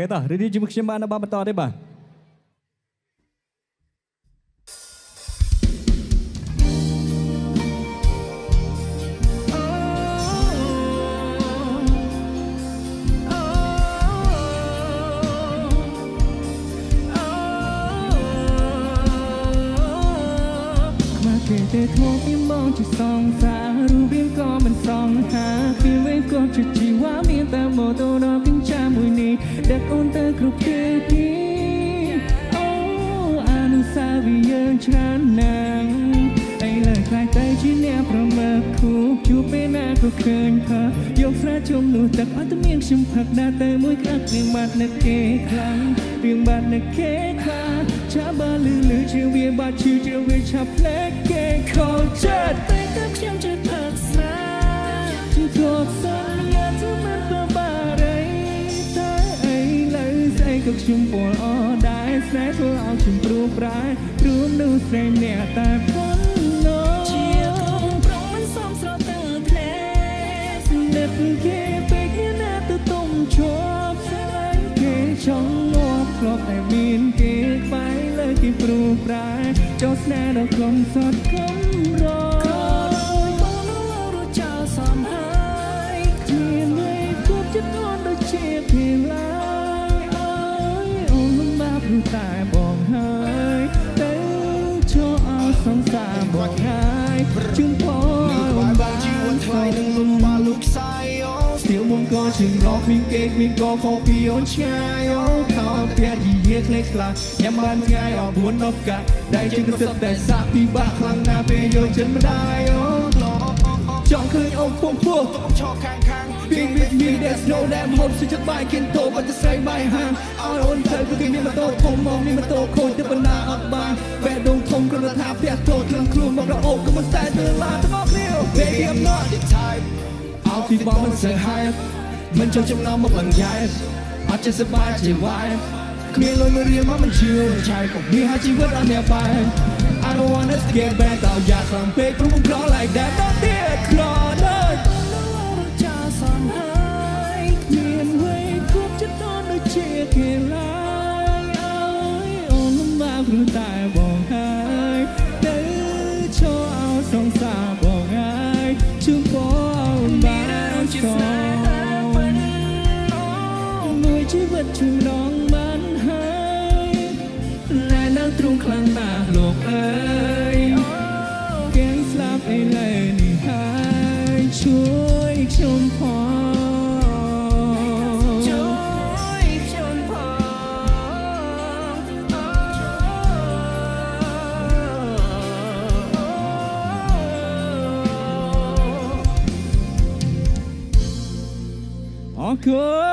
គេតោះរីនេះជាមួយខ្ញុំបានដល់បន្តទេបាទគេតែធ្លាប់មានបងជាសងសាររូបរាងក៏មិនសងហាពីវេក៏ជាជីវ៉ាមានតែម៉ូតូដ៏គិញ្ចាមួយនេះដែលអូនទៅគ្រប់ពេលទីអូអនុស្សាវរីយ៍យើងច្រើនណាស់ឯលើខ្លាយតែជាអ្នកប្រមាថគូជួបពេលណាក៏ឃើញផើយកស្រាជុំនោះទឹកអត់តែមានខ្ញុំផឹកដាក់ទៅមួយក្រាក់រៀងបាត់នឹកគេខ្លាំងរៀងបាត់នឹកគេខ្លាំងចាបើលឺជាវាបាត់ឈឺជាវាឆាប់ផ្លែកគេខោចិត្តតែក៏ខ្ញុំจะផឹកស្រាជាធ្លាប់សន្យាថាមិនប្របារៃតែអីលើស្អីក៏ខ្ញុំពណ៌អដែរស្នេហ៍ធ្វើឲ្យខ្ញុំព្រួប្រែព្រមនោះស្រីអ្នកតែប៉ុណ្ណោះជាកូនប្រុងមិនសមស្របទៅផ្លែស្និទ្ធគេពេកនេះណាទៅទុំជាប់ស្រីគេចង់ងាប់ធ្លាប់តែមានគេក្បែរលើគេព្រួប្រែចូលស្នេហ៍ដល់ក្រុមសត់កំរតែបងហើយទៅចូលឲ្យសង្សារបងហើយជឿនផងបានជីវិតថ្លៃនឹងលំបាកលោកសាយស្ទៀវមុំក៏ជឿនរកមានគេមានក៏ខុសពីអូនឆ្ងាយខោផ្ទះយាខ្លេចខ្លាញ៉ាំបានថ្ងៃអបួនដល់កាត់ដែលជាគិតតែសាក់ពីបាក់ខ្លាំងណាស់ពេលយកចិត្តមិនដែរចង់ឃើញអូនពងពោះទៅឆោខាង Being with me there's no damn hope សុខបាយគិនតោបាត់ទៅស្រីបាយហាងឲ្យអូនទៅគឺមានម៉ូតូធំមកមានម៉ូតូខូចទៅបណ្ណាអត់បានបែដងធំគ្រាន់តែថាផ្ទះតូចគ្រឿងខ្លួនមករកអូបក៏មិនតែទៅឡាទាំងអស់គ្នា Baby I'm not the type អោពីបងមិនសេះហើយមិនចង់ចំណងមកលងយ៉ែអត់ចេះសប្បាយជាវាយគ្មានលុយមួយរៀលមកមិនជឿឆាយក៏មានជីវិតអត់អ្នកបាយ I don't wanna get back តោយ៉ាខ្លាំងពេកព្រោះខ្ញុំក្រ like that ដល់ទៀតក្រដល់ជាគេឡើយអើយអូនលំបាកព្រោះតែបងហើយទៅចូលឲ្យសង្សារបងហើយជឿបងបានស្គាល់មួយជីវិតជំនងបានហើយតែនៅទ្រង់ខ្លាំងណាស់លោកអើយគេស្លាប់ឥឡូវនេះហើយជួយខ្ញុំផងGood.